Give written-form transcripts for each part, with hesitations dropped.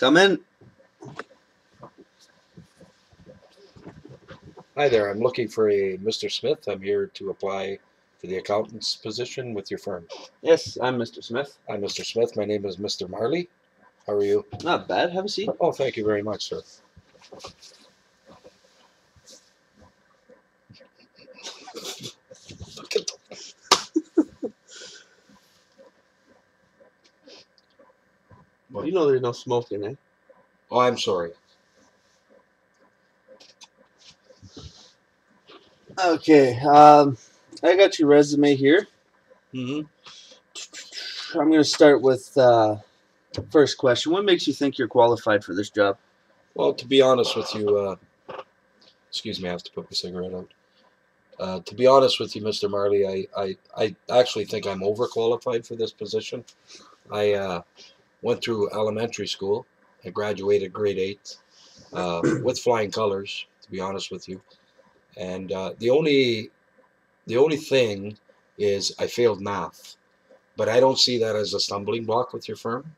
Come in. Hi there, I'm looking for a Mr. Smith. I'm here to apply for the accountant's position with your firm. Yes, I'm Mr. Smith. I'm Mr. Smith. My name is Mr. Marley. How are you? Not bad. Have a seat. Oh, thank you very much, sir. Look at You know there's no smoking, eh? Oh, I'm sorry. Okay. I got your resume here. Mm-hmm. I'm going to start with first question. What makes you think you're qualified for this job? Well, to be honest with you, excuse me, I have to put my cigarette out. To be honest with you, Mr. Marley, I actually think I'm overqualified for this position. I went through elementary school. I graduated grade 8 with flying colors, to be honest with you. And the only thing is I failed math, but I don't see that as a stumbling block with your firm.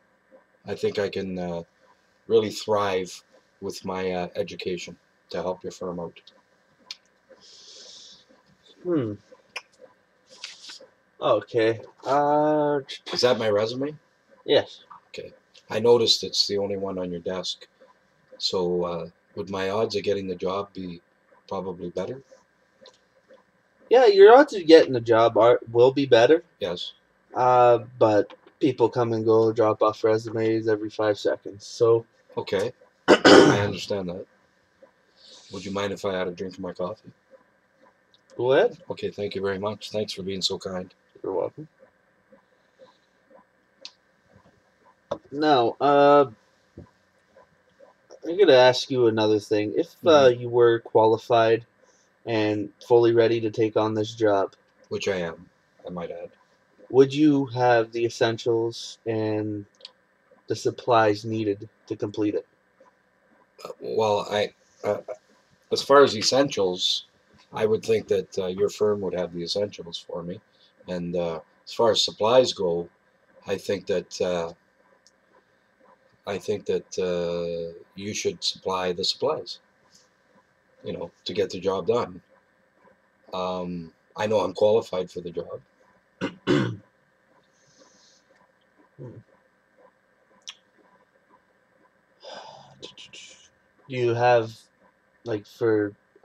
I think I can really thrive with my education to help your firm out. Hmm. Okay. Is that my resume? Yes. Okay. I noticed it's the only one on your desk. So would my odds of getting the job be probably better? Yeah, your odds of getting the job will be better. Yes. But people come and go, drop off resumes every 5 seconds. So. Okay. I understand that. Would you mind if I had a drink of my coffee? Go ahead. Okay, thank you very much. Thanks for being so kind. You're welcome. Now, I'm going to ask you another thing. If you were qualified and fully ready to take on this job, Which I am, I might add. would you have the essentials and the supplies needed to complete it? Well, uh, as far as essentials, I would think that your firm would have the essentials for me. And as far as supplies go, I think that you should supply the supplies, to get the job done. I know I'm qualified for the job. Do you have,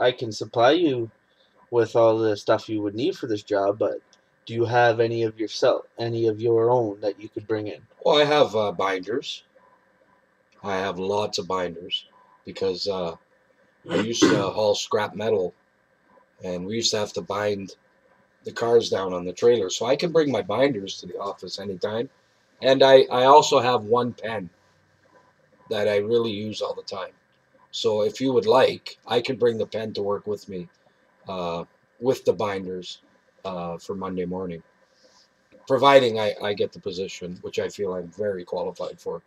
I can supply you with all the stuff you would need for this job, but do you have any of your own that you could bring in? Well, I have binders. I have lots of binders because I used to haul scrap metal, and we used to have to bind the cars down on the trailer. So I can bring my binders to the office anytime. And I also have one pen that I really use all the time. So if you would like, I can bring the pen to work with me uh, with the binders for Monday morning, providing I get the position, which I feel I'm very qualified for.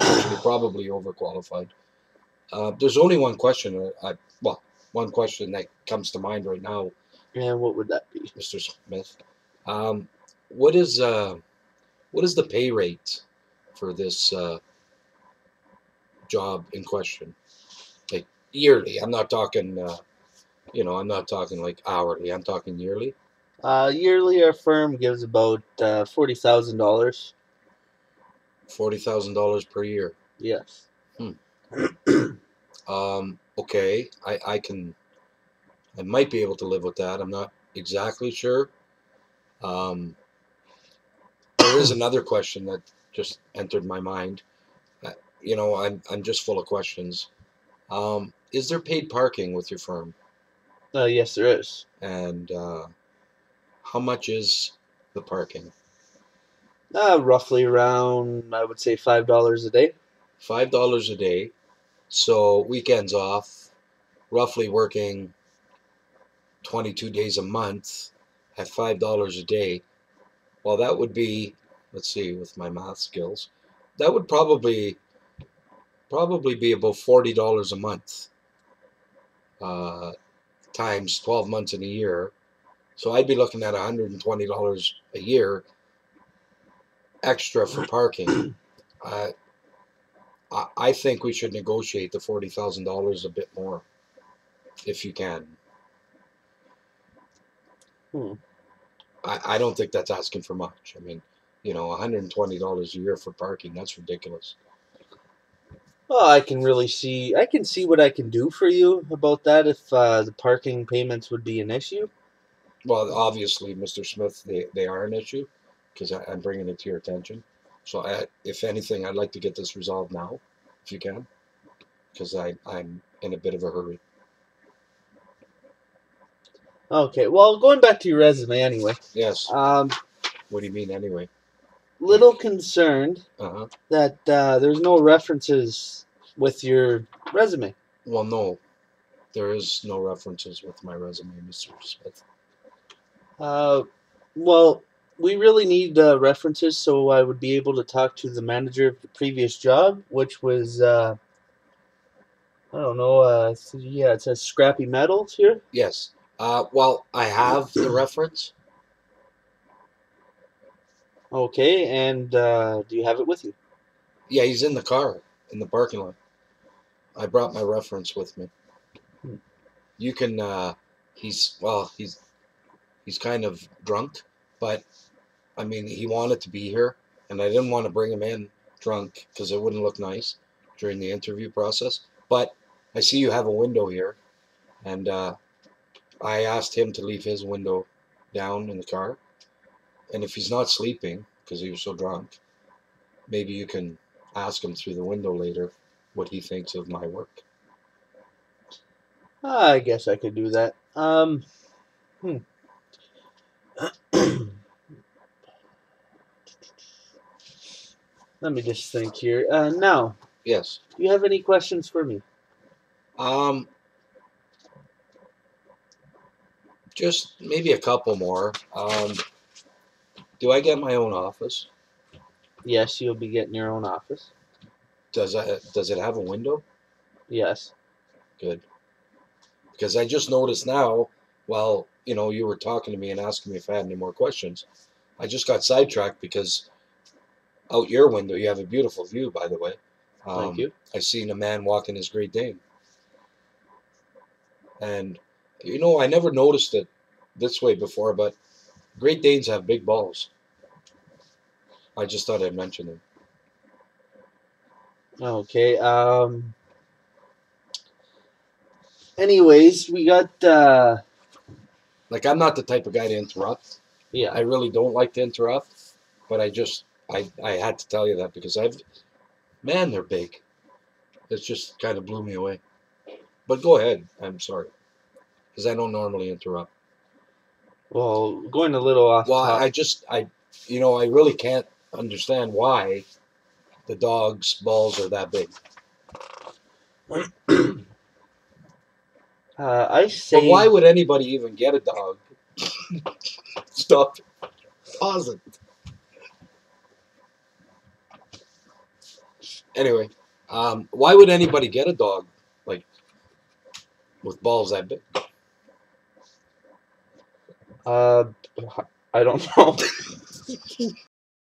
Actually, probably overqualified. There's only one question. One question that comes to mind right now, And what would that be? Mr. Smith. Um, what is the pay rate for this job in question? Like yearly. I'm not talking. I'm not talking like hourly. I'm talking yearly. Yearly, our firm gives about $40,000. $40,000 per year. Yes. Hmm. Okay. I might be able to live with that. I'm not exactly sure. Um, there is another question that just entered my mind. I'm just full of questions. Is there paid parking with your firm? Yes, there is. And how much is the parking? Roughly around, I would say, $5 a day. $5 a day. So weekends off, roughly working 22 days a month at $5 a day. Well, that would be, let's see, with my math skills, that would probably be about $40 a month uh, times 12 months in a year. So I'd be looking at $120 a year extra for parking. I think we should negotiate the $40,000 a bit more, if you can. Hmm. I don't think that's asking for much. I mean, $120 a year for parking, that's ridiculous. Well, I can see what I can do for you about that if the parking payments would be an issue. Well, obviously, Mr. Smith, they are an issue because I'm bringing it to your attention. So, if anything, I'd like to get this resolved now, if you can, because I'm in a bit of a hurry. Okay, well, going back to your resume anyway. Yes. Um, What do you mean, anyway? little concerned Uh-huh. that there's no references with your resume. Well, no, there is no references with my resume, Mr. Smith. Uh, well, we really need references so I would be able to talk to the manager of the previous job, which was I don't know. Yeah, it says scrappy metals here. Yes. Well, I have the reference. Okay, and do you have it with you? Yeah, he's in the car in the parking lot. I brought my reference with me. Hmm. You can. He's kind of drunk, but I mean, he wanted to be here, and I didn't want to bring him in drunk because it wouldn't look nice during the interview process. But I see you have a window here, and I asked him to leave his window down in the car. And if he's not sleeping because he was so drunk, maybe you can ask him through the window later what he thinks of my work. I guess I could do that. Hmm. Let me just think here. Now, Yes. do you have any questions for me? Um, just maybe a couple more. Do I get my own office? Yes, you'll be getting your own office. Does it have a window? Yes. Good. Because I just noticed now, while you were talking to me and asking me if I had any more questions, I just got sidetracked because out your window you have a beautiful view. By the way, Thank you. I seen a man walking his Great Dane, and I never noticed it this way before, but Great Danes have big balls. I just thought I'd mention them. Okay. Anyways, we got Like, I'm not the type of guy to interrupt. yeah. I really don't like to interrupt, but I had to tell you that because man, they're big. It just kind of blew me away. But go ahead. I'm sorry because I don't normally interrupt. Well, going a little off Well, top. I really can't understand why the dog's balls are that big. I But why say would anybody even get a dog? Stop. Pause it. Anyway, why would anybody get a dog like with balls that big? uh, I don't know.